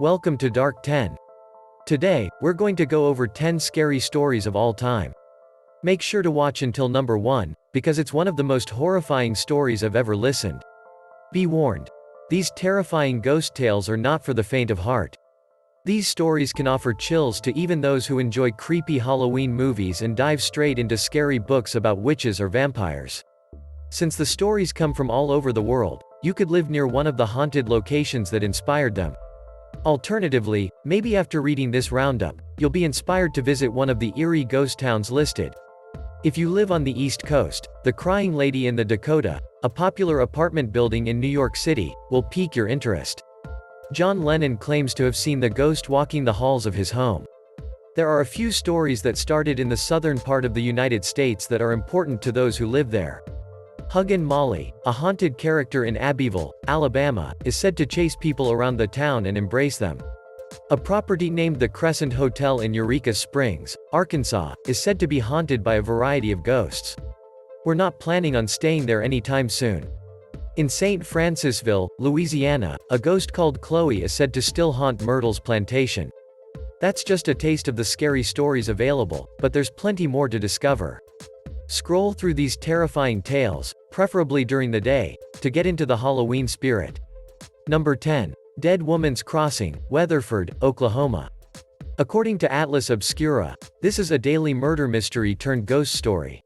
Welcome to Dark 10. Today, we're going to go over 10 scary stories of all time. Make sure to watch until number 1, because it's one of the most horrifying stories I've ever listened. Be warned. These terrifying ghost tales are not for the faint of heart. These stories can offer chills to even those who enjoy creepy Halloween movies and dive straight into scary books about witches or vampires. Since the stories come from all over the world, you could live near one of the haunted locations that inspired them. Alternatively, maybe after reading this roundup, you'll be inspired to visit one of the eerie ghost towns listed. If you live on the East Coast, the Crying Lady in the Dakota, a popular apartment building in New York City, will pique your interest. John Lennon claims to have seen the ghost walking the halls of his home. There are a few stories that started in the southern part of the United States that are important to those who live there. Huggin Molly, a haunted character in Abbeville, Alabama, is said to chase people around the town and embrace them. A property named the Crescent Hotel in Eureka Springs, Arkansas, is said to be haunted by a variety of ghosts. We're not planning on staying there anytime soon. In St. Francisville, Louisiana, a ghost called Chloe is said to still haunt Myrtle's plantation. That's just a taste of the scary stories available, but there's plenty more to discover. Scroll through these terrifying tales, preferably during the day, to get into the Halloween spirit. Number 10. Dead Woman's Crossing, Weatherford, Oklahoma. According to Atlas Obscura, this is a daily murder mystery turned ghost story.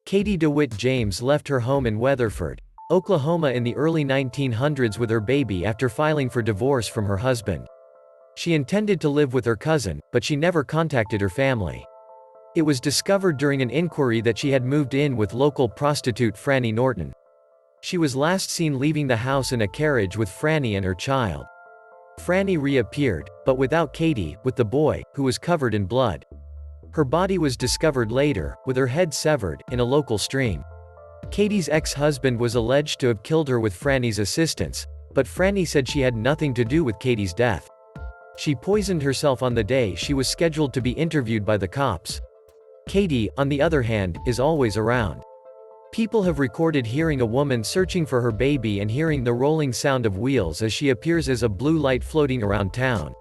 Katie DeWitt James left her home in Weatherford, Oklahoma in the early 1900s with her baby after filing for divorce from her husband. She intended to live with her cousin, but she never contacted her family. It was discovered during an inquiry that she had moved in with local prostitute Franny Norton. She was last seen leaving the house in a carriage with Franny and her child. Franny reappeared, but without Katie, with the boy, who was covered in blood. Her body was discovered later, with her head severed, in a local stream. Katie's ex-husband was alleged to have killed her with Franny's assistance, but Franny said she had nothing to do with Katie's death. She poisoned herself on the day she was scheduled to be interviewed by the cops. Katie, on the other hand, is always around. People have recorded hearing a woman searching for her baby and hearing the rolling sound of wheels as she appears as a blue light floating around town.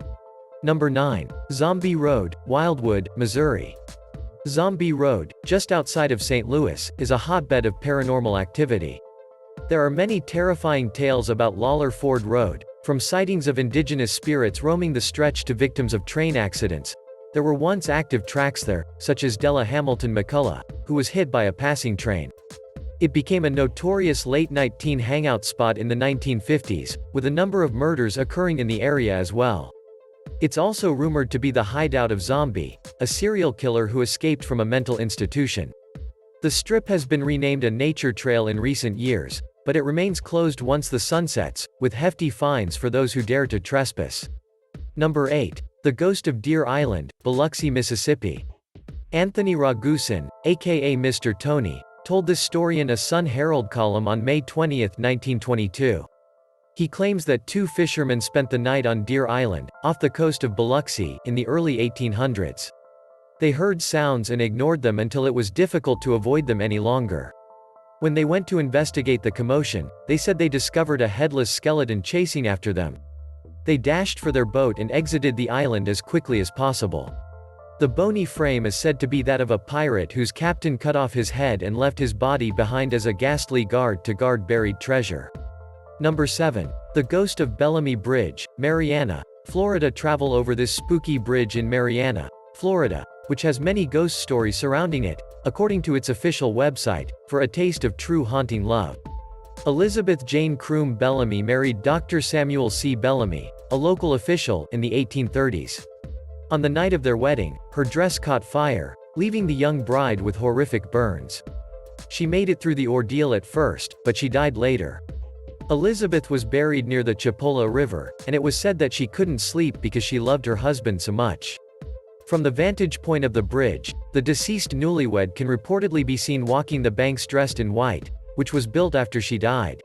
Number 9. Zombie Road, Wildwood, Missouri. Zombie Road, just outside of St. Louis, is a hotbed of paranormal activity. There are many terrifying tales about Lawler Ford Road, from sightings of indigenous spirits roaming the stretch to victims of train accidents. There were once active tracks there, such as Della Hamilton McCullough, who was hit by a passing train. It became a notorious late-night teen hangout spot in the 1950s, with a number of murders occurring in the area as well. It's also rumored to be the hideout of Zombie, a serial killer who escaped from a mental institution. The strip has been renamed a nature trail in recent years, but it remains closed once the sun sets, with hefty fines for those who dare to trespass. Number 8. The Ghost of Deer Island, Biloxi, Mississippi. Anthony Ragusin, aka Mr. Tony, told this story in a Sun-Herald column on May 20, 1922. He claims that two fishermen spent the night on Deer Island, off the coast of Biloxi, in the early 1800s. They heard sounds and ignored them until it was difficult to avoid them any longer. When they went to investigate the commotion, they said they discovered a headless skeleton chasing after them. They dashed for their boat and exited the island as quickly as possible. The bony frame is said to be that of a pirate whose captain cut off his head and left his body behind as a ghastly guard to guard buried treasure. Number 7. The Ghost of Bellamy Bridge, Mariana, Florida. Travel over this spooky bridge in Mariana, Florida, which has many ghost stories surrounding it, according to its official website, for a taste of true haunting love. Elizabeth Jane Croom Bellamy married Dr. Samuel C. Bellamy, a local official, in the 1830s. On the night of their wedding, her dress caught fire, leaving the young bride with horrific burns. She made it through the ordeal at first, but she died later. Elizabeth was buried near the Chipola River, and it was said that she couldn't sleep because she loved her husband so much. From the vantage point of the bridge, the deceased newlywed can reportedly be seen walking the banks dressed in white, which was built after she died.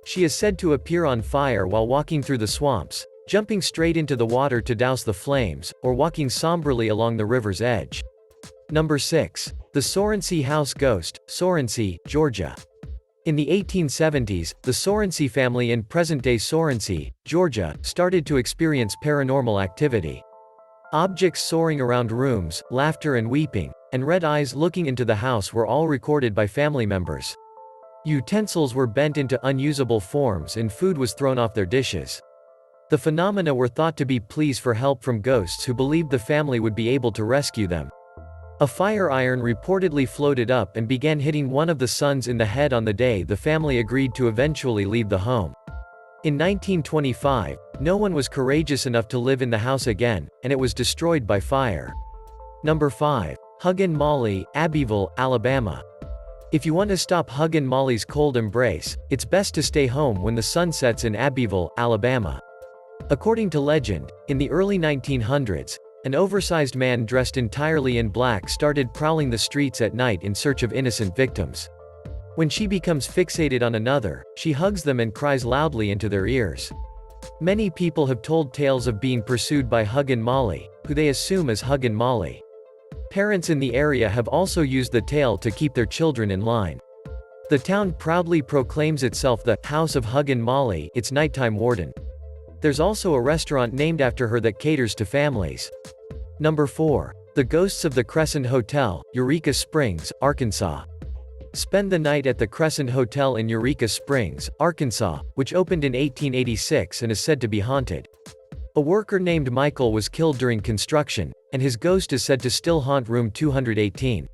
She is said to appear on fire while walking through the swamps, jumping straight into the water to douse the flames, or walking somberly along the river's edge. Number 6. The Sorensee House Ghost, Sorensee, Georgia. In the 1870s, the Sorency family in present-day Sorency, Georgia, started to experience paranormal activity. Objects soaring around rooms, laughter and weeping, and red eyes looking into the house were all recorded by family members. Utensils were bent into unusable forms and food was thrown off their dishes. The phenomena were thought to be pleas for help from ghosts who believed the family would be able to rescue them. A fire iron reportedly floated up and began hitting one of the sons in the head on the day the family agreed to eventually leave the home. In 1925, no one was courageous enough to live in the house again, and it was destroyed by fire. Number 5. Huggin Molly, Abbeville, Alabama. If you want to stop Huggin Molly's cold embrace, it's best to stay home when the sun sets in Abbeville, Alabama. According to legend, in the early 1900s, an oversized man dressed entirely in black started prowling the streets at night in search of innocent victims. When she becomes fixated on another, she hugs them and cries loudly into their ears. Many people have told tales of being pursued by Huggin Molly, who they assume as Huggin Molly. Parents in the area have also used the tale to keep their children in line. The town proudly proclaims itself the House of Huggin Molly, its nighttime warden. There's also a restaurant named after her that caters to families. Number 4. The Ghosts of the Crescent Hotel, Eureka Springs, Arkansas. Spend the night at the Crescent Hotel in Eureka Springs, Arkansas, which opened in 1886 and is said to be haunted. A worker named Michael was killed during construction, and his ghost is said to still haunt room 218.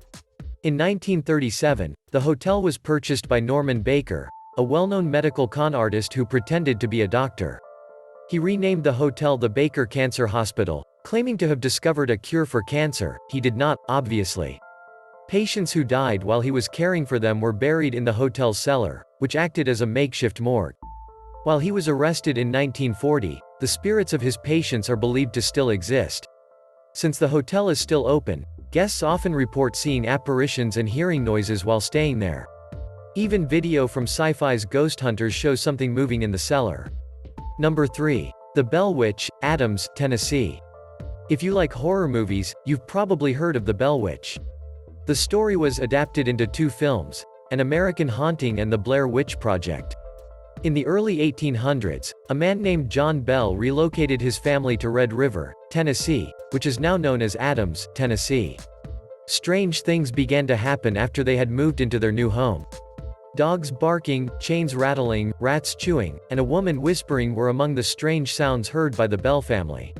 In 1937, the hotel was purchased by Norman Baker, a well-known medical con artist who pretended to be a doctor. He renamed the hotel the Baker Cancer Hospital, claiming to have discovered a cure for cancer. He did not, obviously. Patients who died while he was caring for them were buried in the hotel's cellar, which acted as a makeshift morgue. While he was arrested in 1940, the spirits of his patients are believed to still exist. Since the hotel is still open, guests often report seeing apparitions and hearing noises while staying there. Even video from Sci-Fi's Ghost Hunters shows something moving in the cellar. Number 3. The Bellwich, Adams, Tennessee. If you like horror movies, you've probably heard of the Bellwich. The story was adapted into 2 films, An American Haunting and The Blair Witch Project. In the early 1800s, a man named John Bell relocated his family to Red River, Tennessee, which is now known as Adams, Tennessee. Strange things began to happen after they had moved into their new home. Dogs barking, chains rattling, rats chewing, and a woman whispering were among the strange sounds heard by the Bell family.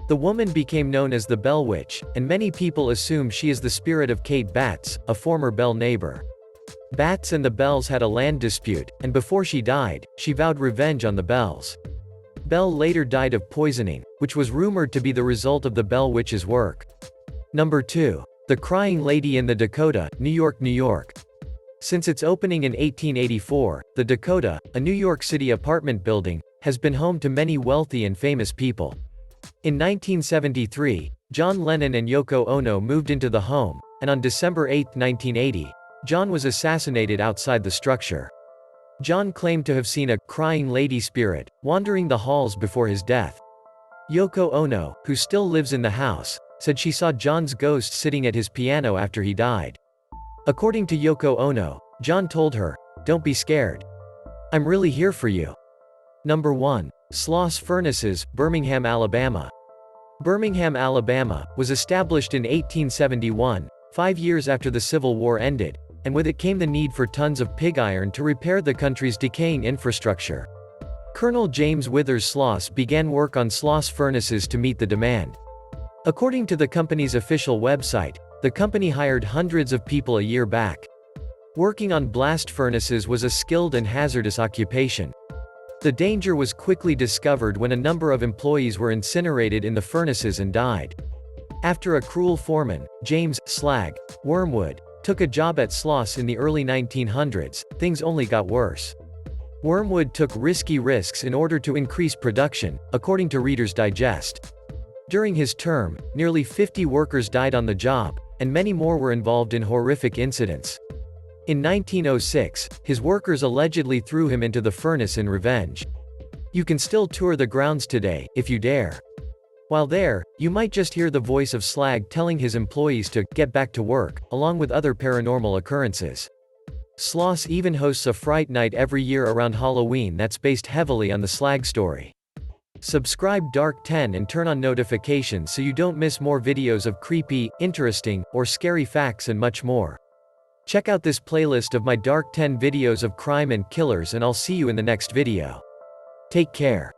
The woman became known as the Bell Witch, and many people assume she is the spirit of Kate Batts, a former Bell neighbor. Batts and the Bells had a land dispute, and before she died, she vowed revenge on the Bells. Bell later died of poisoning, which was rumored to be the result of the Bell Witch's work. Number 2. The Crying Lady in the Dakota, New York, New York. Since its opening in 1884, the Dakota, a New York City apartment building, has been home to many wealthy and famous people. In 1973, John Lennon and Yoko Ono moved into the home, and on December 8, 1980, John was assassinated outside the structure. John claimed to have seen a crying lady spirit wandering the halls before his death. Yoko Ono, who still lives in the house, said she saw John's ghost sitting at his piano after he died. According to Yoko Ono, John told her, "Don't be scared. I'm really here for you." Number 1. Sloss Furnaces, Birmingham, Alabama. Birmingham, Alabama, was established in 1871, 5 years after the Civil War ended, and with it came the need for tons of pig iron to repair the country's decaying infrastructure. Colonel James Withers Sloss began work on Sloss Furnaces to meet the demand. According to the company's official website, the company hired hundreds of people a year back. Working on blast furnaces was a skilled and hazardous occupation. The danger was quickly discovered when a number of employees were incinerated in the furnaces and died. After a cruel foreman, James Slag Wormwood, took a job at Sloss in the early 1900s, things only got worse. Wormwood took risky risks in order to increase production, according to Reader's Digest. During his term, nearly 50 workers died on the job, and many more were involved in horrific incidents. In 1906, his workers allegedly threw him into the furnace in revenge. You can still tour the grounds today, if you dare. While there, you might just hear the voice of Slag telling his employees to get back to work, along with other paranormal occurrences. Sloss even hosts a Fright Night every year around Halloween that's based heavily on the Slag story. Subscribe Dark 10 and turn on notifications so you don't miss more videos of creepy, interesting, or scary facts and much more. Check out this playlist of my Dark 10 videos of crime and killers, and I'll see you in the next video. Take care.